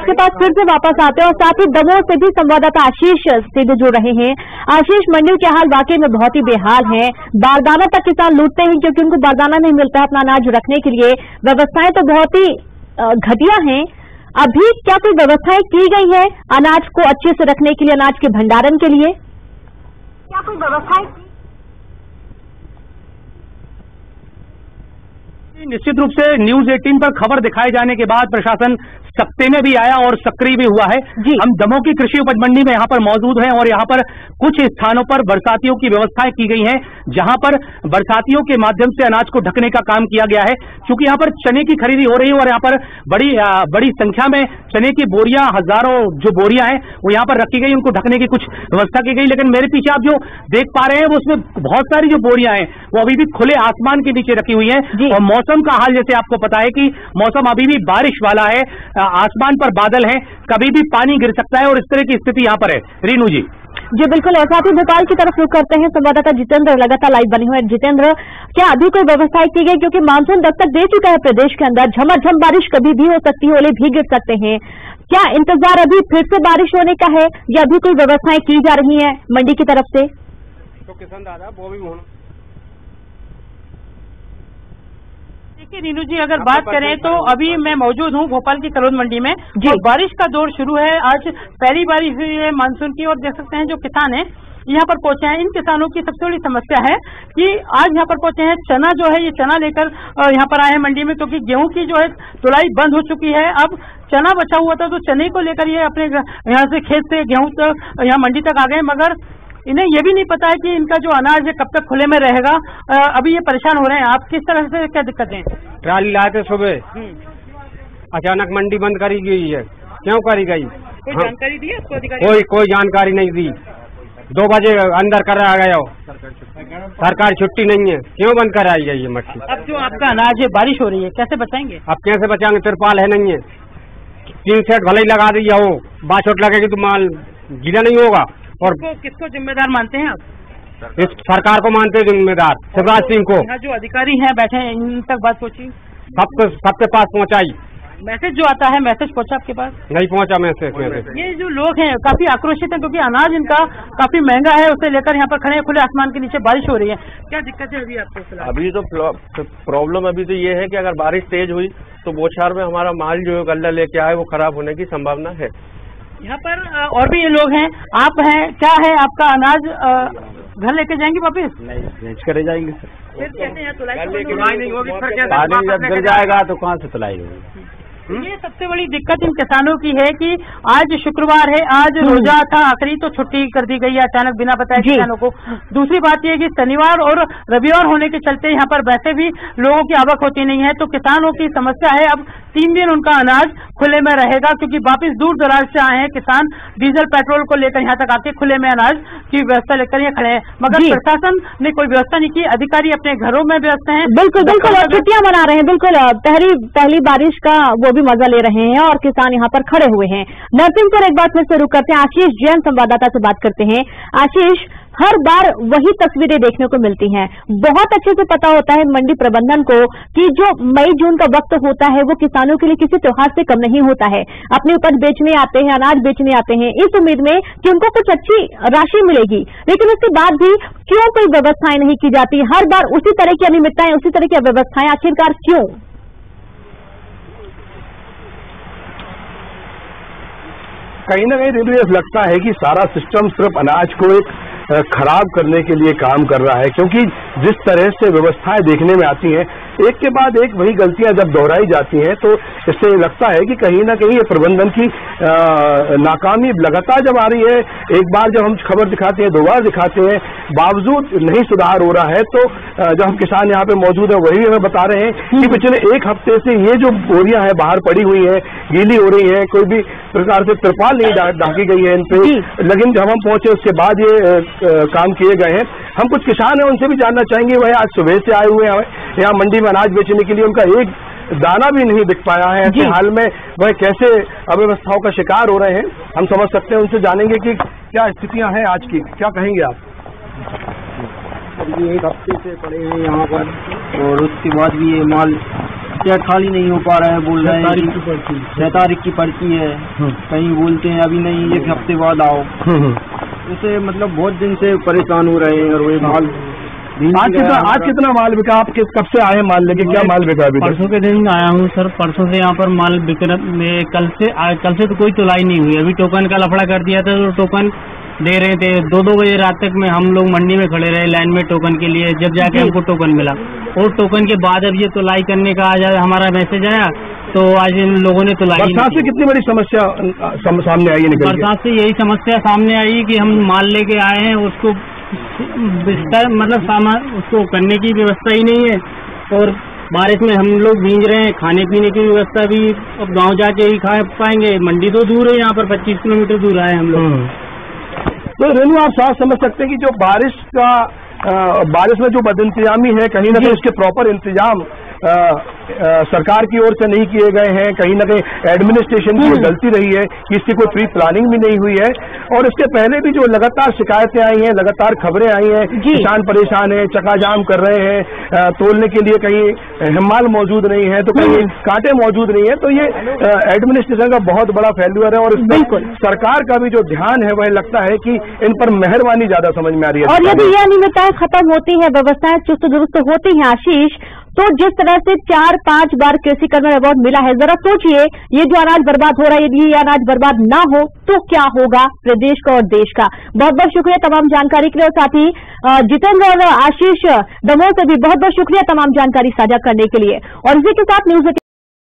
आपके पास फिर से वापस आते हैं और साथ ही दमोह से भी संवाददाता आशीष सीधे जुड़ रहे हैं। आशीष, मंडियों के हाल वाकई में बहुत ही बेहाल है। बारदाना तक किसान लूटते हैं क्योंकि उनको बारदाना नहीं मिलता अपना अनाज रखने के लिए। व्यवस्थाएं तो बहुत ही घटिया हैं। अभी क्या कोई व्यवस्थाएं की गई है अनाज को अच्छे से रखने के लिए, अनाज के भंडारण के लिए? क्या कोई व्यवस्थाएं? निश्चित रूप से न्यूज 18 पर खबर दिखाए जाने के बाद प्रशासन सख्ते में भी आया और सक्रिय भी हुआ है। हम दमोह की कृषि उपज मंडी में यहाँ पर मौजूद हैं और यहाँ पर कुछ स्थानों पर बरसातियों की व्यवस्थाएं की गई हैं, जहाँ पर बरसातियों के माध्यम से अनाज को ढकने का काम किया गया है। क्योंकि यहाँ पर चने की खरीदी हो रही है और यहाँ पर बड़ी संख्या में चने की बोरियां, हजारों जो बोरियां हैं वो यहाँ पर रखी गई, उनको ढकने की कुछ व्यवस्था की गई। लेकिन मेरे पीछे आप जो देख पा रहे हैं वो उसमें बहुत सारी जो बोरियां हैं वो अभी भी खुले आसमान के नीचे रखी हुई है। और मौसम का हाल जैसे आपको पता है कि मौसम अभी भी बारिश वाला है, आसमान पर बादल हैं, कभी भी पानी गिर सकता है और इस तरह की स्थिति यहाँ पर है। रीनू जी। जी बिल्कुल, और साथ ही भोपाल की तरफ रुख करते हैं। संवाददाता जितेंद्र लगातार लाइव बने हुए हैं। जितेंद्र, क्या अभी कोई व्यवस्था की गई? क्योंकि मानसून दस्तक दे चुका है प्रदेश के अंदर, झमाझम बारिश कभी भी हो सकती है, ओले भी गिर सकते हैं। क्या इंतजार अभी फिर से बारिश होने का है या अभी कोई व्यवस्थाएं की जा रही है मंडी की तरफ से? तो किसान दादा वो भी देखिए रीनू जी, अगर बात करें तो अभी मैं मौजूद हूँ भोपाल की कलोद मंडी में। जो बारिश का दौर शुरू है, आज पहली बारिश हुई है मानसून की और देख सकते हैं जो किसान हैं यहाँ पर पहुंचे हैं। इन किसानों की सबसे बड़ी समस्या है कि आज यहाँ पर पहुंचे हैं, चना जो है ये चना लेकर यहाँ पर आए हैं मंडी में, क्योंकि गेहूं की जो है तुलाई बंद हो चुकी है। अब चना बचा हुआ था तो चने को लेकर ये अपने यहाँ से खेत से गेहूं तक यहाँ मंडी तक आ गए, मगर इन्हें ये भी नहीं पता है कि इनका जो अनाज है कब तक खुले में रहेगा। अभी ये परेशान हो रहे हैं। आप किस तरह से क्या दिक्कत है? ट्राली लाए थे सुबह, अचानक मंडी बंद करी गई है। क्यों करी गई? कोई जानकारी दी है आपको अधिकारी? कोई जानकारी नहीं दी। 2 बजे अंदर करा गया हो, सरकार छुट्टी नहीं है। क्यों बंद कराई गई है मट्टी? अब जो आपका अनाज है, बारिश हो रही है, कैसे बचाएंगे? अब कैसे बचाएंगे? तिरपाल है नहीं है, 3 सेट भले ही लगा दिया हो, बाछोट लगेगी तो माल गीला नहीं होगा। और किसको जिम्मेदार मानते हैं आप? इस सरकार को मानते हैं जिम्मेदार, शिवराज सिंह को। यहाँ जो अधिकारी हैं बैठे हैं, इन तक बात पहुंची? सबके पास पहुंचाई। मैसेज जो आता है, मैसेज पहुंचा आपके पास? नहीं पहुंचा मैसेज। ये जो लोग हैं काफी आक्रोशित हैं क्योंकि अनाज इनका काफी महंगा है, उसे लेकर यहाँ पर खड़े हैं खुले आसमान के नीचे। बारिश हो रही है, क्या दिक्कत है अभी आपको? अभी तो प्रॉब्लम अभी तो ये है कि अगर बारिश तेज हुई तो बौछार में हमारा माल जो गल्ला लेके आए वो खराब होने की संभावना है। यहाँ पर और भी ये लोग हैं, आप हैं, क्या है आपका अनाज घर लेके जाएंगे वापस? नहीं, बेच कर जाएंगे सर। फिर कहते हैं तुलाई नहीं होगी, पानी जब गिर जाएगा तो कहाँ से तुलाई होगी? ये सबसे बड़ी दिक्कत इन किसानों की है कि आज शुक्रवार है, आज रोजा था आखिरी, तो छुट्टी कर दी गई है अचानक बिना बताए किसानों को। दूसरी बात यह कि शनिवार और रविवार होने के चलते यहाँ पर वैसे भी लोगों की आवक होती नहीं है, तो किसानों की समस्या है अब 3 दिन उनका अनाज खुले में रहेगा, क्योंकि वापिस दूर दराज से आए हैं किसान डीजल पेट्रोल को लेकर यहाँ तक आके खुले में अनाज की व्यवस्था लेकर यहाँ खड़े हैं, मगर प्रशासन ने कोई व्यवस्था नहीं की। अधिकारी अपने घरों में व्यस्त हैं। बिल्कुल बिल्कुल, और छुट्टियां मना रहे हैं। बिल्कुल, पहली बारिश का वो भी मजा ले रहे हैं और किसान यहाँ पर खड़े हुए हैं। नरसिंहपुर एक बार फिर से रुक करते हैं, आशीष जैन संवाददाता से बात करते हैं। आशीष, हर बार वही तस्वीरें देखने को मिलती हैं। बहुत अच्छे से पता होता है मंडी प्रबंधन को कि जो मई जून का वक्त होता है वो किसानों के लिए किसी त्योहार से कम नहीं होता है। अपनी उपज बेचने आते हैं, अनाज बेचने आते हैं इस उम्मीद में कि उनको कुछ अच्छी राशि मिलेगी, लेकिन उसके बाद भी क्यों कोई व्यवस्थाएं नहीं की जाती? हर बार उसी तरह की अनियमितताएं, उसी तरह की व्यवस्थाएं, आखिरकार क्यों? कहीं ना कहीं मुझे लगता है कि सारा सिस्टम सिर्फ अनाज को एक खराब करने के लिए काम कर रहा है, क्योंकि जिस तरह से व्यवस्थाएं देखने में आती हैं, एक के बाद एक वही गलतियां जब दोहराई जाती हैं, तो इससे लगता है कि कहीं ना कहीं ये प्रबंधन की नाकामी लगातार जब आ रही है। एक बार जब हम खबर दिखाते हैं, 2 बार दिखाते हैं, बावजूद नहीं सुधार हो रहा है। तो जब हम किसान यहाँ पे मौजूद है वही हमें बता रहे हैं कि पिछले 1 हफ्ते से ये जो बोरियां हैं बाहर पड़ी हुई हैं, गीली हो रही हैं, कोई भी प्रकार से त्रिपाल नहीं ढाकी गई है इन पे। लेकिन जब हम पहुंचे उसके बाद ये काम किए गए हैं। हम कुछ किसान हैं, उनसे भी जानना चाहेंगे, वह आज सुबह से आए हुए हैं यहाँ मंडी में अनाज बेचने के लिए, उनका एक दाना भी नहीं दिख पाया है। ऐसे हाल में वह कैसे अव्यवस्थाओं का शिकार हो रहे हैं, हम समझ सकते हैं। उनसे जानेंगे कि क्या स्थितियां हैं आज की, क्या कहेंगे आप? ये 1 हफ्ते से पड़े हैं यहाँ पर, और उसके बाद भी ये माल चेक खाली नहीं हो पा रहा है, बोल रहे हैं 6 तारीख की पर्ची है, कहीं बोलते हैं अभी नहीं, 1 हफ्ते बाद आओ। इसे मतलब बहुत दिन से परेशान हो रहे हैं। और वही माल आज कितना माल बिका? आप कब से आए माल लेके? क्या माल बिका अभी? परसों के दिन आया हूँ सर, परसों से यहाँ पर माल बिक कल से तो कोई तुलाई नहीं हुई। अभी टोकन का लफड़ा कर दिया था, तो टोकन दे रहे थे 2-2 बजे रात तक में हम लोग मंडी में खड़े रहे लाइन में टोकन के लिए, जब जाके हमको टोकन मिला। और टोकन के बाद अब ये तुलाई करने का आज हमारा मैसेज आया, तो आज इन लोगों ने तुलाई। बरसात से कितनी बड़ी समस्या सामने आई है? बरसात से यही समस्या सामने आई कि हम माल लेके आए हैं, उसको मतलब सामान उसको करने की व्यवस्था ही नहीं है, और बारिश में हम लोग भीग रहे हैं। खाने पीने की व्यवस्था भी अब गांव जाके ही खा पाएंगे, मंडी तो दूर है, यहाँ पर 25 किलोमीटर दूर आए हम लोग। तो रेनू, आप साफ समझ सकते हैं कि जो बारिश में जो बदइंतजामी है, कहीं ना कहीं उसके प्रॉपर इंतजाम सरकार की ओर से नहीं किए गए हैं, कहीं ना कहीं एडमिनिस्ट्रेशन की गलती रही है कि इसकी कोई प्री प्लानिंग भी नहीं हुई है। और इसके पहले भी जो लगातार शिकायतें आई हैं, लगातार खबरें आई हैं, किसान परेशान है, चकाजाम कर रहे हैं, तोलने के लिए कहीं हिम्माल मौजूद नहीं है, तो कहीं कांटे मौजूद नहीं है। तो ये एडमिनिस्ट्रेशन का बहुत बड़ा फेल्यूर है, और इसमें सरकार का भी जो ध्यान है वह लगता है कि इन पर मेहरबानी ज्यादा समझ में आ रही है। और यदि यह अनियमितताएं खत्म होती है, व्यवस्थाएं चुस्त दुरुस्त होती हैं आशीष, तो जिस तरह से 4-5 बार कृषि कर्मण अवार्ड मिला है, जरा सोचिए ये जो अनाज बर्बाद हो रहा है, यदि ये अनाज बर्बाद ना हो तो क्या होगा प्रदेश का और देश का। बहुत बहुत शुक्रिया तमाम जानकारी के लिए, और साथ ही जितेंद्र और आशीष दमोह से भी बहुत बहुत शुक्रिया तमाम जानकारी साझा करने के लिए। और इसी के साथ न्यूज